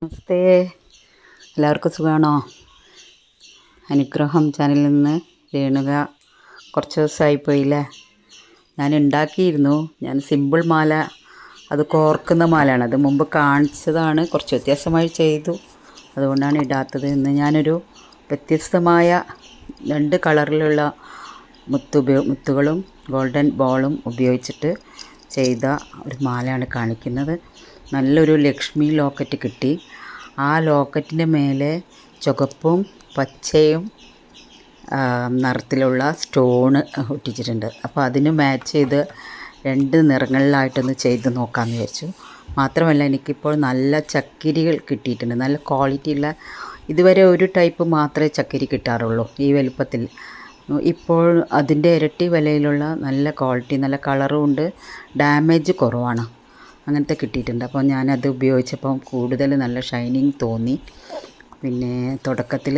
നമസ്തേ, എല്ലാവർക്കും സുഖമാണോ? അനുഗ്രഹം ചാനലിൽ നിന്ന് രേണുക. കുറച്ച് ദിവസമായി പോയില്ലേ. ഞാൻ ഉണ്ടാക്കിയിരുന്നു. ഞാൻ സിമ്പിൾ മാല, അത് കോർക്കുന്ന മാലയാണ്. അത് മുമ്പ് കാണിച്ചതാണ്, കുറച്ച് വ്യത്യാസമായി ചെയ്തു, അതുകൊണ്ടാണ് ഇടാത്തത്. ഇന്ന് ഞാനൊരു വ്യത്യസ്തമായ 2 കളറിലുള്ള മുത്തുകളും ഗോൾഡൻ ബോളും ഉപയോഗിച്ചിട്ട് ചെയ്ത ഒരു മാലയാണ് കാണിക്കുന്നത്. നല്ലൊരു ലക്ഷ്മി ലോക്കറ്റ് കിട്ടി. ആ ലോക്കറ്റിൻ്റെ മേലെ ചുവപ്പും പച്ചയും നിറത്തിലുള്ള സ്റ്റോണ് ഒട്ടിച്ചിട്ടുണ്ട്. അപ്പോൾ അതിന് മാച്ച് ചെയ്ത് 2 നിറങ്ങളിലായിട്ടൊന്ന് ചെയ്ത് നോക്കാമെന്ന് വിചാരിച്ചു. മാത്രമല്ല, എനിക്കിപ്പോൾ നല്ല ചക്കിരികൾ കിട്ടിയിട്ടുണ്ട്, നല്ല ക്വാളിറ്റിയുള്ള. ഇതുവരെ ഒരു ടൈപ്പ് മാത്രമേ ചക്കിരി കിട്ടാറുള്ളൂ ഈ വലുപ്പത്തിൽ. ഇപ്പോൾ അതിൻ്റെ ഇരട്ടി വിലയിലുള്ള നല്ല ക്വാളിറ്റി, നല്ല കളറും ഉണ്ട്, ഡാമേജ് കുറവാണ്, അങ്ങനത്തെ കിട്ടിയിട്ടുണ്ട്. അപ്പോൾ ഞാനത് ഉപയോഗിച്ചപ്പം കൂടുതൽ നല്ല ഷൈനിങ് തോന്നി. പിന്നെ തുടക്കത്തിൽ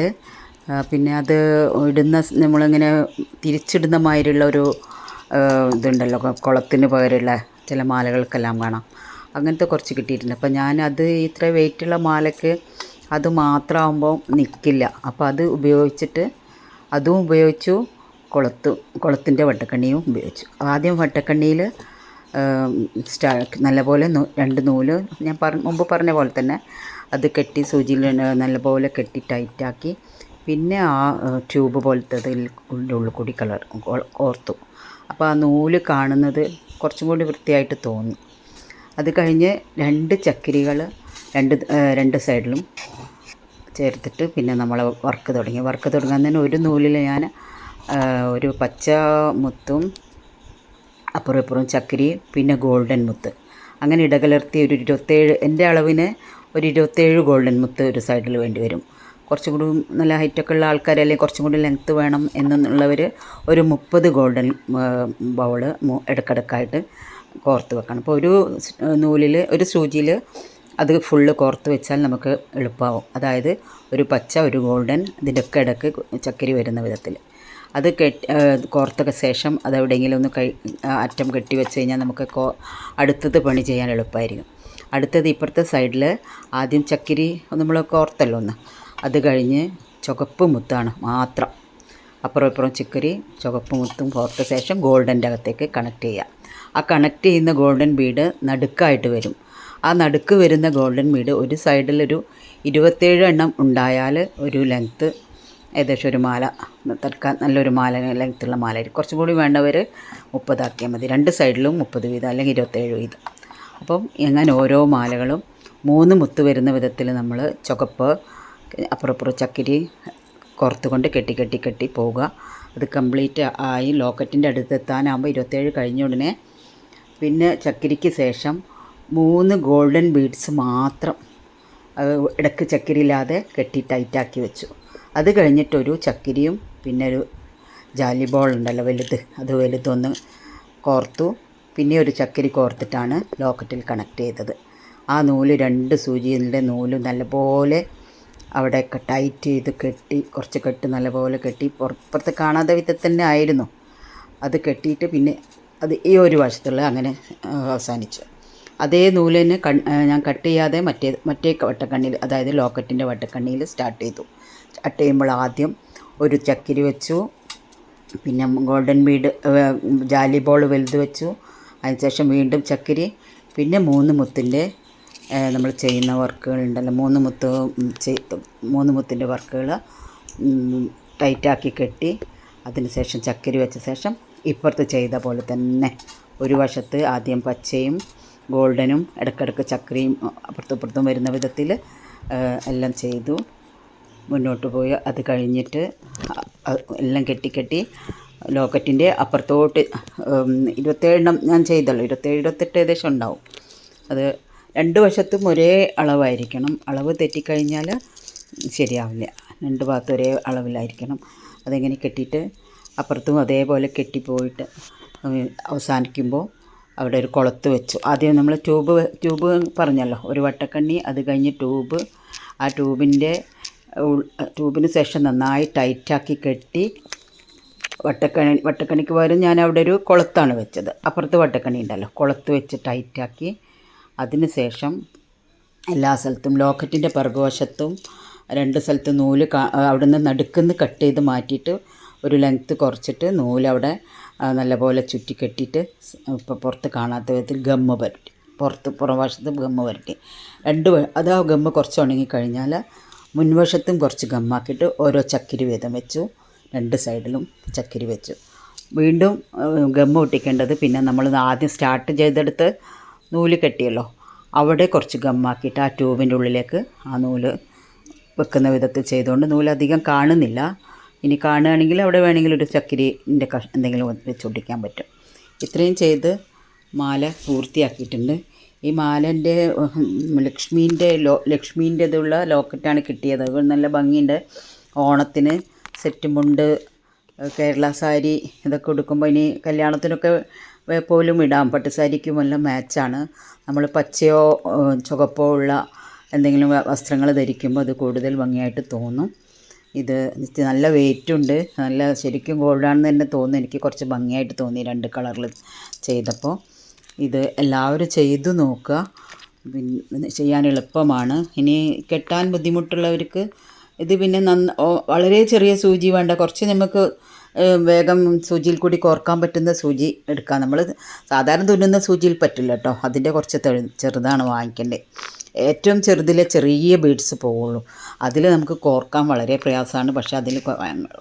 പിന്നെ അത് ഇടുന്ന നമ്മളിങ്ങനെ തിരിച്ചിടുന്ന മാതിരിയുള്ള ഒരു ഇതുണ്ടല്ലോ, കുളത്തിന് പകരമുള്ള ചില മാലകൾക്കെല്ലാം കാണാം, അങ്ങനത്തെ കുറച്ച് കിട്ടിയിട്ടുണ്ട്. അപ്പോൾ ഞാനത് ഇത്ര വെയിറ്റുള്ള മാലയ്ക്ക് അത് മാത്രമാകുമ്പോൾ നിൽക്കില്ല. അപ്പോൾ അത് ഉപയോഗിച്ചിട്ട് അതും ഉപയോഗിച്ചു, കുളത്തിൻ്റെ വട്ടക്കണ്ണിയും ഉപയോഗിച്ചു. ആദ്യം വട്ടക്കണ്ണിയിൽ നല്ലപോലെ 2 നൂല് ഞാൻ മുമ്പ് പറഞ്ഞ പോലെ തന്നെ അത് കെട്ടി, സൂചിയിൽ നല്ലപോലെ കെട്ടി ടൈറ്റാക്കി. പിന്നെ ആ ട്യൂബ് പോലത്തതിൽ ഉള്ളിൽ കൂടി കോർത്തു. അപ്പോൾ ആ നൂല് കാണുന്നത് കുറച്ചും കൂടി വൃത്തിയായിട്ട് തോന്നി. അത് കഴിഞ്ഞ് 2 ചക്കിരികൾ രണ്ട് സൈഡിലും ചേർത്തിട്ട് പിന്നെ നമ്മൾ വർക്ക് തുടങ്ങാൻ തന്നെ ഒരു നൂലിൽ ഞാൻ ഒരു പച്ച മുത്തും അപ്പുറം ഇപ്പുറം ചക്കിരി, പിന്നെ ഗോൾഡൻ മുത്ത്, അങ്ങനെ ഇടകലർത്തി ഒരു 27, എൻ്റെ അളവിന് ഒരു 27 ഗോൾഡൻ മുത്ത് ഒരു സൈഡിൽ വേണ്ടി വരും. കുറച്ചും കൂടി നല്ല ഹൈറ്റൊക്കെ ഉള്ള ആൾക്കാർ, അല്ലെങ്കിൽ കുറച്ചും കൂടി ലെങ്ത്ത് വേണം എന്നുള്ളവർ ഒരു 30 ഗോൾഡൻ ബൗള് ഇടക്കിടക്കായിട്ട് കോർത്ത് വെക്കണം. അപ്പോൾ ഒരു നൂലിൽ, ഒരു സൂചിയിൽ അത് ഫുള്ള് കോർത്ത് വെച്ചാൽ നമുക്ക് എളുപ്പമാവും. അതായത് ഒരു പച്ച, ഒരു ഗോൾഡൻ, ഇതിൻ്റെയൊക്കെ ഇടയ്ക്ക് ചക്കിരി വരുന്ന വിധത്തിൽ അത് കോർത്തൊക്കെ ശേഷം അതെവിടെയെങ്കിലും ഒന്ന് അറ്റം കെട്ടി വെച്ച് കഴിഞ്ഞാൽ നമുക്ക് അടുത്തത് പണി ചെയ്യാൻ എളുപ്പമായിരിക്കും. അടുത്തത് ഇപ്പുറത്തെ സൈഡിൽ ആദ്യം ചക്കിരി നമ്മൾ കോർത്തല്ലോ ഒന്ന്, അത് കഴിഞ്ഞ് ചുവപ്പ് മുത്താണ് മാത്രം. അപ്പുറം ഇപ്പുറം ചക്കിരി, ചുവപ്പ് മുത്തും കോർത്ത ശേഷം ഗോൾഡൻ്റെ അകത്തേക്ക് കണക്ട് ചെയ്യുക. ആ കണക്ട് ചെയ്യുന്ന ഗോൾഡൻ ബീഡ് നടുക്കായിട്ട് വരും. ആ നടുക്ക് വരുന്ന ഗോൾഡൻ ബീഡ് ഒരു സൈഡിലൊരു 27 എണ്ണം ഉണ്ടായാൽ ഒരു ലെങ്ത്ത് ഏകദേശം ഒരു മാല നല്ലൊരു മാല ലെങ്ത്തുള്ള മാലയായിരിക്കും. കുറച്ചും കൂടി വേണ്ടവർ 30 ആക്കിയാൽ മതി. 2 സൈഡിലും 30 വീതം, അല്ലെങ്കിൽ 27 വീതം. അപ്പം എങ്ങനെ ഓരോ മാലകളും 3 മുത്ത് വരുന്ന വിധത്തിൽ നമ്മൾ ചുവപ്പ് അപ്പുറപ്പുറം ചക്കിരി കോർത്തുകൊണ്ട് കെട്ടി പോവുക. അത് കംപ്ലീറ്റ് ആയി ലോക്കറ്റിൻ്റെ അടുത്തെത്താനാകുമ്പോൾ 27 കഴിഞ്ഞ ഉടനെ പിന്നെ ചക്കിരിക്ക് ശേഷം 3 ഗോൾഡൻ ബീഡ്സ് മാത്രം ഇടയ്ക്ക് ചക്കിരിയില്ലാതെ കെട്ടി ടൈറ്റാക്കി വെച്ചു. അത് കഴിഞ്ഞിട്ടൊരു ചക്കിരിയും പിന്നെ ഒരു ജാലി ബോൾ ഉണ്ടല്ലോ അത് വലുതൊന്ന് കോർത്തു. പിന്നെ ഒരു ചക്കിരി കോർത്തിട്ടാണ് ലോക്കറ്റിൽ കണക്ട് ചെയ്തത്. ആ നൂല് 2 സൂചിയുടെ നൂല് നല്ലപോലെ അവിടെ ടൈറ്റ് ചെയ്ത് കെട്ടി, കുറച്ച് കെട്ട് നല്ലപോലെ കെട്ടി, പുറത്ത് കാണാത്ത വിധത്തിൽ തന്നെ ആയിരുന്നു അത് കെട്ടിയിട്ട്. പിന്നെ അത് ഈ ഒരു വശത്തുള്ള അങ്ങനെ അവസാനിച്ചു. അതേ നൂല് തന്നെ ഞാൻ കട്ട് ചെയ്യാതെ മറ്റേ വട്ടക്കണ്ണിയിൽ, അതായത് ലോക്കറ്റിൻ്റെ വട്ടക്കണ്ണിയിൽ സ്റ്റാർട്ട് ചെയ്തു. സ്റ്റാർട്ട് ചെയ്യുമ്പോൾ ആദ്യം ഒരു ചക്കിരി വെച്ചു, പിന്നെ ഗോൾഡൻ ബീഡ് ജാലി ബോൾ വലുത് വെച്ചു, അതിനുശേഷം വീണ്ടും ചക്കിരി, പിന്നെ 3 മുത്തിൻ്റെ നമ്മൾ ചെയ്യുന്ന വർക്കുകളുണ്ടല്ലോ, 3 മുത്തിൻ്റെ വർക്കുകൾ ടൈറ്റാക്കി കെട്ടി, അതിന് ശേഷം ചക്കിരി വെച്ച ശേഷം ഇപ്പുറത്ത് ചെയ്ത പോലെ തന്നെ ഒരു വശത്ത് ആദ്യം പച്ചയും ഗോൾഡനും ഇടയ്ക്കിടയ്ക്ക് ചക്കിരിയും അപ്പുറത്തും വരുന്ന വിധത്തിൽ എല്ലാം ചെയ്തു മുന്നോട്ട് പോയി. അത് കഴിഞ്ഞിട്ട് എല്ലാം കെട്ടി ലോക്കറ്റിൻ്റെ അപ്പുറത്തോട്ട് 27 എണ്ണം ഞാൻ ചെയ്തല്ലോ, 27-28 ഏകദേശം ഉണ്ടാവും. അത് 2 വശത്തും ഒരേ അളവായിരിക്കണം. അളവ് തെറ്റിക്കഴിഞ്ഞാൽ ശരിയാവില്ല. 2 ഭാഗത്തും ഒരേ അളവിലായിരിക്കണം. അതെങ്ങനെ കെട്ടിയിട്ട് അപ്പുറത്തും അതേപോലെ കെട്ടിപ്പോയിട്ട് അവസാനിക്കുമ്പോൾ അവിടെ ഒരു കുളത്ത് വെച്ചു. ആദ്യം നമ്മൾ ട്യൂബ് പറഞ്ഞല്ലോ, ഒരു വട്ടക്കണ്ണി, അത് കഴിഞ്ഞ് ട്യൂബ്. ആ ട്യൂബിന് ശേഷം നന്നായി ടൈറ്റാക്കി കെട്ടി വട്ടക്കണിക്ക് പകരം ഞാൻ അവിടെ ഒരു കുളത്താണ് വെച്ചത്. അപ്പുറത്ത് വട്ടക്കണി ഉണ്ടല്ലോ, കുളത്ത് വെച്ച് ടൈറ്റാക്കി അതിന് ശേഷം എല്ലാ സ്ഥലത്തും ലോക്കറ്റിൻ്റെ പിറകുവശത്തും 2 സ്ഥലത്തും നൂല് അവിടുന്ന് നടുക്കുന്ന് കട്ട് ചെയ്ത് മാറ്റിയിട്ട് ഒരു ലെങ്ത്ത് കുറച്ചിട്ട് നൂലവിടെ നല്ലപോലെ ചുറ്റി കെട്ടിയിട്ട് ഇപ്പോൾ പുറത്ത് കാണാത്ത വിധത്തിൽ ഗമ്മ് പരട്ടി പുറംവശത്ത് ഗമ്മ് പരട്ടി അത് ആ ഗമ്മ് കുറച്ച് ഉണങ്ങിക്കഴിഞ്ഞാൽ മുൻവശത്തും കുറച്ച് ഗമ്മാക്കിയിട്ട് ഓരോ ചക്കിരി വീതം വെച്ചു. 2 സൈഡിലും ചക്കിരി വെച്ചു. വീണ്ടും ഗമ്മ് ഒട്ടിക്കേണ്ടത് പിന്നെ നമ്മൾ ആദ്യം സ്റ്റാർട്ട് ചെയ്തെടുത്ത് നൂല് കെട്ടിയല്ലോ, അവിടെ കുറച്ച് ഗമ്മാക്കിയിട്ട് ആ ട്യൂബിൻ്റെ ഉള്ളിലേക്ക് ആ നൂല് വെക്കുന്ന വിധത്തിൽ ചെയ്തുകൊണ്ട് നൂലധികം കാണുന്നില്ല. ഇനി കാണുകയാണെങ്കിൽ അവിടെ വേണമെങ്കിൽ ഒരു ചക്കിരിൻ്റെ എന്തെങ്കിലും വെച്ചൊട്ടിക്കാൻ പറ്റും. ഇത്രയും ചെയ്ത് മാല പൂർത്തിയാക്കിയിട്ടുണ്ട്. ഈ മാലേൻ്റെ ലക്ഷ്മീൻ്റെതുള്ള ലോക്കറ്റാണ് കിട്ടിയത്. അത് നല്ല ഭംഗിയുണ്ട്. ഓണത്തിന് സെറ്റ് മുണ്ട്, കേരള സാരി ഇതൊക്കെ ഉടുക്കുമ്പോൾ ഇനി കല്യാണത്തിനൊക്കെ പോലും ഇടാം. പട്ടുസാരിക്കുമെല്ലാം മാച്ചാണ്. നമ്മൾ പച്ചയോ ചുവപ്പോ ഉള്ള എന്തെങ്കിലും വസ്ത്രങ്ങൾ ധരിക്കുമ്പോൾ അത് കൂടുതൽ ഭംഗിയായിട്ട് തോന്നും. ഇത് നല്ല വെയിറ്റുണ്ട്. നല്ല ശരിക്കും ഗോൾഡാണെന്ന് തന്നെ തോന്നുന്നു. എനിക്ക് കുറച്ച് ഭംഗിയായിട്ട് തോന്നി 2 കളറിൽ ചെയ്തപ്പോൾ. ഇത് എല്ലാവരും ചെയ്തു നോക്കുക. പിന്നെ ചെയ്യാൻ എളുപ്പമാണ്. ഇനി കെട്ടാൻ ബുദ്ധിമുട്ടുള്ളവർക്ക് ഇത് പിന്നെ വളരെ ചെറിയ സൂചി വേണ്ട, കുറച്ച് നമുക്ക് വേഗം സൂചിയിൽ കൂടി കോർക്കാൻ പറ്റുന്ന സൂചി എടുക്കാം. നമ്മൾ സാധാരണ തുന്നുന്ന സൂചിയിൽ പറ്റില്ല കേട്ടോ, അതിൻ്റെ കുറച്ച് ചെറുതാണ് വാങ്ങിക്കേണ്ടത്. ഏറ്റവും ചെറുതിലെ ചെറിയ ബീഡ്സ് പോവുള്ളൂ. അതിൽ നമുക്ക് കോർക്കാൻ വളരെ പ്രയാസമാണ്. പക്ഷേ അതിൽ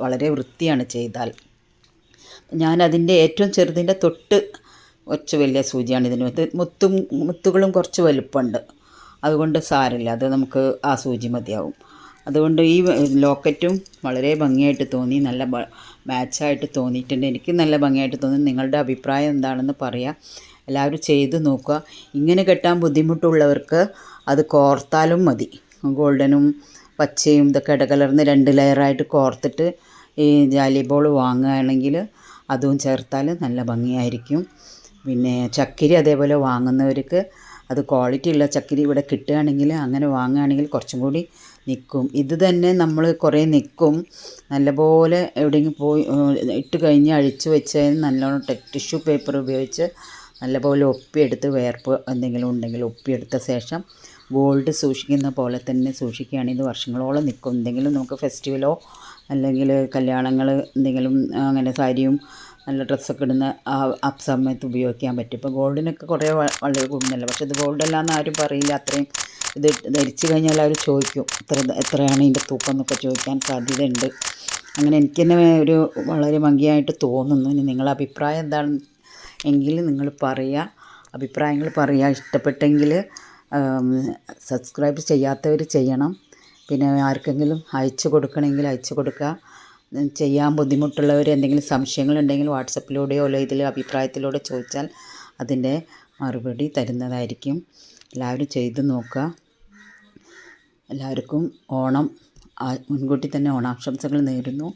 വളരെ വൃത്തിയാണ് ചെയ്താൽ. ഞാനതിൻ്റെ ഏറ്റവും ചെറുതിൻ്റെ തൊട്ട് കുറച്ച് വലിയ സൂചിയാണ് ഇതിന്. മുത്തുകളും കുറച്ച് വലുപ്പമുണ്ട്, അതുകൊണ്ട് സാരമില്ല, അത് നമുക്ക് ആ സൂചി മതിയാവും. അതുകൊണ്ട് ഈ ലോക്കറ്റും വളരെ ഭംഗിയായിട്ട് തോന്നി, നല്ല മാച്ചായിട്ട് തോന്നിയിട്ടുണ്ട്. എനിക്ക് നല്ല ഭംഗിയായിട്ട് തോന്നി. നിങ്ങളുടെ അഭിപ്രായം എന്താണെന്ന് പറയാം. എല്ലാവരും ചെയ്ത് നോക്കുക. ഇങ്ങനെ കെട്ടാൻ ബുദ്ധിമുട്ടുള്ളവർക്ക് അത് കോർത്താലും മതി. ഗോൾഡനും പച്ചയും ഇതൊക്കെ ഇടകലർന്ന് 2 ലെയറായിട്ട് കോർത്തിട്ട് ഈ ജാലി ബോൾ വാങ്ങുകയാണെങ്കിൽ അതും ചേർത്താൽ നല്ല ഭംഗിയായിരിക്കും. പിന്നെ ചക്കിരി അതേപോലെ വാങ്ങുന്നവർക്ക് അത് ക്വാളിറ്റി ഉള്ള ചക്കിരി ഇവിടെ കിട്ടുകയാണെങ്കിൽ അങ്ങനെ വാങ്ങുകയാണെങ്കിൽ കുറച്ചും കൂടി നിൽക്കും. ഇത് തന്നെ നമ്മൾ കുറേ നിൽക്കും. നല്ലപോലെ എവിടെയെങ്കിലും പോയി ഇട്ട് കഴിഞ്ഞ് അഴിച്ച് വെച്ച് നല്ലോണം ടിഷ്യൂ പേപ്പർ ഉപയോഗിച്ച് നല്ലപോലെ ഒപ്പിയെടുത്ത് വേർപ്പ് എന്തെങ്കിലും ഉണ്ടെങ്കിൽ ഒപ്പിയെടുത്ത ശേഷം ഗോൾഡ് സൂക്ഷിക്കുന്ന പോലെ തന്നെ സൂക്ഷിക്കുകയാണെങ്കിൽ വർഷങ്ങളോളം നിൽക്കും. എന്തെങ്കിലും നമുക്ക് ഫെസ്റ്റിവലോ അല്ലെങ്കിൽ കല്യാണങ്ങൾ എന്തെങ്കിലും അങ്ങനെ സാരിയും നല്ല ഡ്രസ്സൊക്കെ ഇടുന്ന ആ സമയത്ത് ഉപയോഗിക്കാൻ പറ്റും. ഇപ്പോൾ ഗോൾഡിനൊക്കെ കുറേ വളരെ കൂടുന്നല്ലോ, പക്ഷേ ഇത് ഗോൾഡല്ലാന്ന് ആരും പറയില്ല. അത്രയും ഇത് ധരിച്ചു കഴിഞ്ഞാൽ അവർ ചോദിക്കും എത്രയാണ് ഇതിൻ്റെ തൂക്കം എന്നൊക്കെ ചോദിക്കാൻ സാധ്യതയുണ്ട്. അങ്ങനെ എനിക്ക് തന്നെ ഒരു വളരെ ഭംഗിയായിട്ട് തോന്നുന്നു. ഇനി നിങ്ങളുടെ അഭിപ്രായം എന്താണ് എങ്കിൽ നിങ്ങൾ പറയുക, അഭിപ്രായങ്ങൾ പറയുക. ഇഷ്ടപ്പെട്ടെങ്കിൽ സബ്സ്ക്രൈബ് ചെയ്യാത്തവർ ചെയ്യണം. പിന്നെ ആർക്കെങ്കിലും അയച്ചു കൊടുക്കണമെങ്കിൽ അയച്ചു കൊടുക്കുക. ചെയ്യാൻ ബുദ്ധിമുട്ടുള്ളവർ എന്തെങ്കിലും സംശയങ്ങളുണ്ടെങ്കിൽ വാട്സപ്പിലൂടെയോ അല്ലെങ്കിൽ ഇതിൽ അഭിപ്രായത്തിലൂടെ ചോദിച്ചാൽ അതിൻ്റെ മറുപടി തരുന്നതായിരിക്കും. എല്ലാവരും ചെയ്ത് നോക്കുക. എല്ലാവർക്കും ഓണം മുൻകൂട്ടി തന്നെ ഓണാശംസകൾ നേരുന്നു.